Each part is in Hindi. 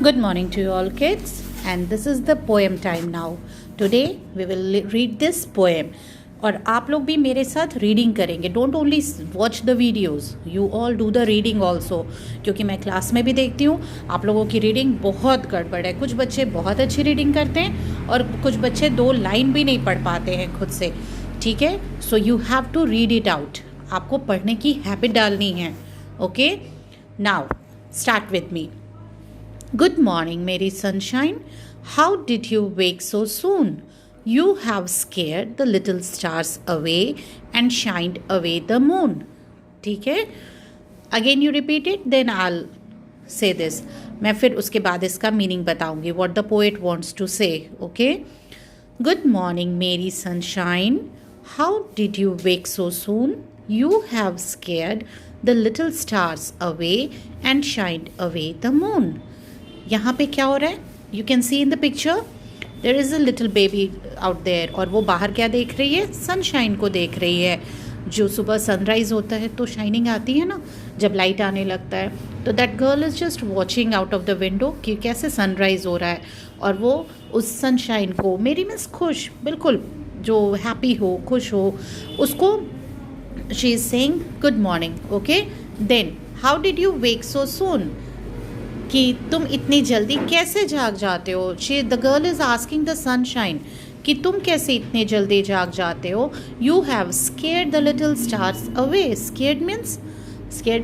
Good morning to you all kids, and this is the poem time now. Today we will read this poem. और आप लोग भी मेरे साथ रीडिंग करेंगे. Don't only watch the videos, you all do the reading also. क्योंकि मैं क्लास में भी देखती हूँ आप लोगों की रीडिंग बहुत गड़बड़ है. कुछ बच्चे बहुत अच्छी रीडिंग करते हैं और कुछ बच्चे 2 लाइन भी नहीं पढ़ पाते हैं खुद से. ठीक है, so you have to read it out. आपको पढ़ने की हैबिट डालनी है. Okay, now start with me. Good morning, Mary Sunshine. How did you wake so soon? You have scared the little stars away and shined away the moon. ठीक है, Again you repeat it, then I'll say this. मैं फिर उसके बाद इसका मीनिंग बताऊंगी. What the poet wants to say. Okay. Good morning, Mary Sunshine. How did you wake so soon? You have scared the little stars away and shined away the moon. यहाँ पे क्या हो रहा है? You can see in the picture there is a little baby out there. और वो बाहर क्या देख रही है? सनशाइन को देख रही है. जो सुबह सनराइज़ होता है तो शाइनिंग आती है ना, जब लाइट आने लगता है. तो that girl is just watching out of the window कि कैसे सनराइज़ हो रहा है. और वो उस सनशाइन को, मेरी मीन्स खुश, बिल्कुल जो हैप्पी हो, खुश हो, उसको she is saying good morning. Okay, then how did you wake so soon? कि तुम इतनी जल्दी कैसे जाग जाते हो? The girl is asking the sunshine कि तुम कैसे इतने जल्दी जाग जाते हो? You have scared the little stars away. Scared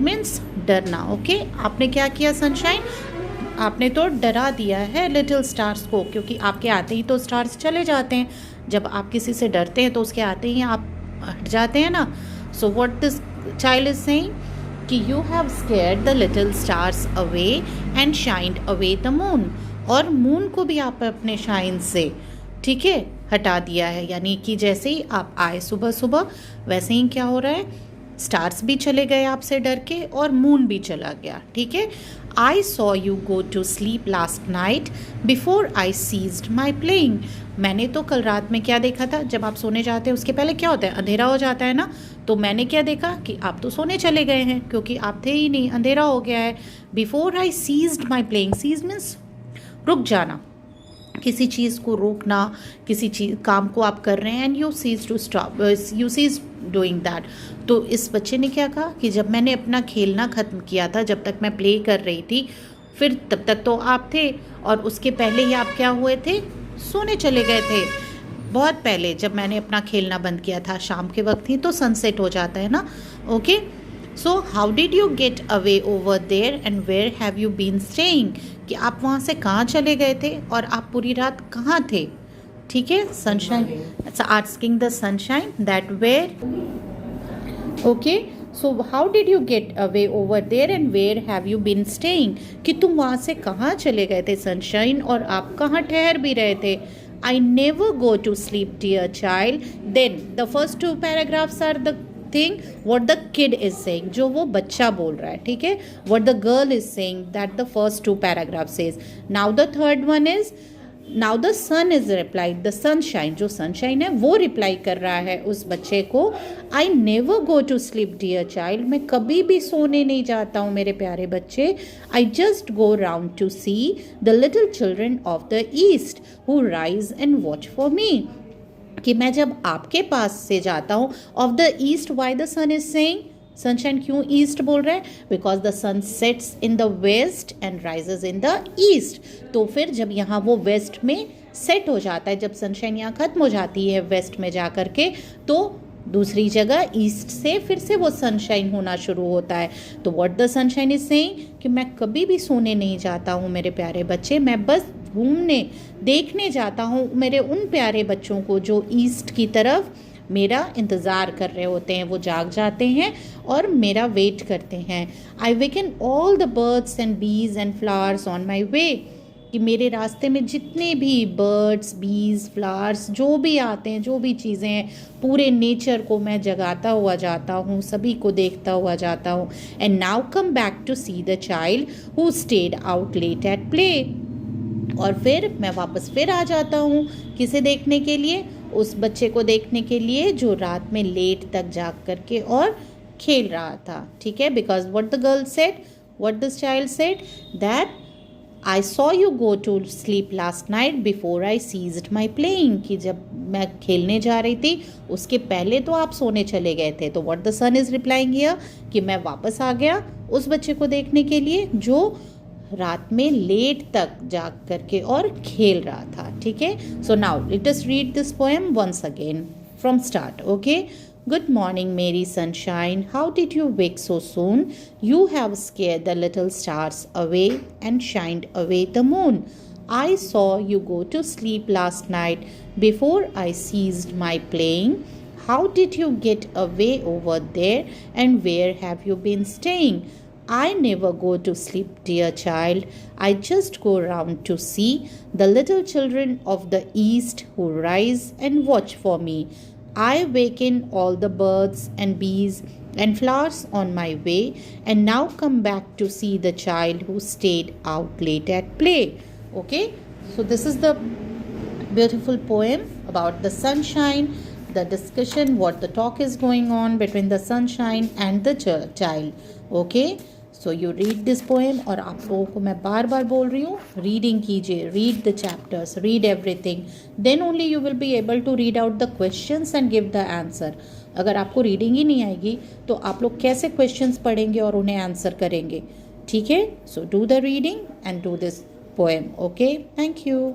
means डरना. ओके, आपने क्या किया सनशाइन? आपने तो डरा दिया है लिटिल स्टार्स को, क्योंकि आपके आते ही तो स्टार्स चले जाते हैं. जब आप किसी से डरते हैं तो उसके आते ही आप हट जाते हैं ना. So what this child is saying कि you have scared the little stars away and shined away the moon. और मून को भी आप अपने शाइन से, ठीक है, हटा दिया है. यानी कि जैसे ही आप आए सुबह सुबह, वैसे ही क्या हो रहा है? स्टार्स भी चले गए आपसे डर के और मून भी चला गया. ठीक है. I saw you go to sleep last night before I ceased my playing. मैंने तो कल रात में क्या देखा था? जब आप सोने जाते हैं उसके पहले क्या होता है? अंधेरा हो जाता है ना. तो मैंने क्या देखा कि आप तो सोने चले गए हैं, क्योंकि आप थे ही नहीं, अंधेरा हो गया है. Before I ceased my playing. Cease means रुक जाना, किसी चीज़ को रोकना, किसी चीज़ काम को आप कर रहे हैं and you cease to stop, you cease doing that. तो इस बच्चे ने क्या कहा कि जब मैंने अपना खेलना ख़त्म किया था, जब तक मैं प्ले कर रही थी, फिर तब तक तो आप थे, और उसके पहले ही आप क्या हुए थे? सोने चले गए थे. बहुत पहले जब मैंने अपना खेलना बंद किया था, शाम के वक्त ही तो सनसेट हो जाता है ना. Okay, so how did you get away over there and where have you been staying? कि आप वहाँ से कहाँ चले गए थे और आप पूरी रात कहाँ थे? ठीक है, sunshine asking the sunshine that where. Okay, so how did you get away over there and where have you been staying? कि तुम वहाँ से कहाँ चले गए थे सनशाइन, और आप कहाँ ठहर भी रहे थे? I never go to sleep, dear child. Then the first 2 paragraphs are the thing what the kid is saying, जो वो बच्चा बोल रहा है. ठीक है, what the girl is saying, that the first 2 paragraphs says. Now the third one is, now the sun is replied, the sunshine, जो sunshine है वो रिप्लाई कर रहा है उस बच्चे को. I never go to sleep, dear child. मैं कभी भी सोने नहीं जाता हूँ मेरे प्यारे बच्चे. I just go round to see the little children of the east who rise and watch for me. कि मैं जब आपके पास से जाता हूँ, of the east, why the sun is saying sunshine क्यों ईस्ट बोल रहे हैं? Because the sun sets in the west and rises in the east. तो फिर जब यहाँ वो वेस्ट में सेट हो जाता है, जब सनशाइन यहाँ ख़त्म हो जाती है वेस्ट में जा कर के, तो दूसरी जगह ईस्ट से फिर से वो सनशाइन होना शुरू होता है. तो what the sunshine is saying कि मैं कभी भी सोने नहीं जाता हूँ मेरे प्यारे बच्चे. मैं बस घूमने, देखने जाता हूँ मेरे उन प्यारे बच्चों को जो ईस्ट की तरफ मेरा इंतज़ार कर रहे होते हैं. वो जाग जाते हैं और मेरा वेट करते हैं. I waken all the birds and bees and flowers on my way. कि मेरे रास्ते में जितने भी बर्ड्स, बीज, फ्लावर्स जो भी आते हैं, जो भी चीज़ें हैं, पूरे नेचर को मैं जगाता हुआ जाता हूँ, सभी को देखता हुआ जाता हूँ. And now come back to see the child who stayed out late at play. और फिर मैं वापस फिर आ जाता हूँ किसे देखने के लिए? उस बच्चे को देखने के लिए जो रात में लेट तक जाग करके और खेल रहा था. ठीक है, because what the girl said, what this child said, that I saw you go to sleep last night before I ceased my playing. कि जब मैं खेलने जा रही थी उसके पहले तो आप सोने चले गए थे. तो what the son is replying here कि मैं वापस आ गया उस बच्चे को देखने के लिए जो रात में लेट तक जाग करके और खेल रहा था. ठीक है. So now let us read this poem once again from start. Okay. Good morning, Mary Sunshine. How did you wake so soon? You have scared the little stars away and shined away the moon. I saw you go to sleep last night before I ceased my playing. How did you get away over there, and where have you been staying? I never go to sleep, dear child. I just go round to see the little children of the east who rise and watch for me. I waken all the birds and bees and flowers on my way, and now come back to see the child who stayed out late at play. Okay, so this is the beautiful poem about the sunshine, the discussion, what the talk is going on between the sunshine and the child. Okay, so you read this poem. और आप लोगों को मैं बार बार बोल रही हूँ, रीडिंग कीजिए, read the chapters, read everything, then only you will be able to read out the questions and give the answer. अगर आपको रीडिंग ही नहीं आएगी तो आप लोग कैसे क्वेश्चंस पढ़ेंगे और उन्हें आंसर करेंगे. ठीक है. So do the reading and do this poem. Okay, thank you.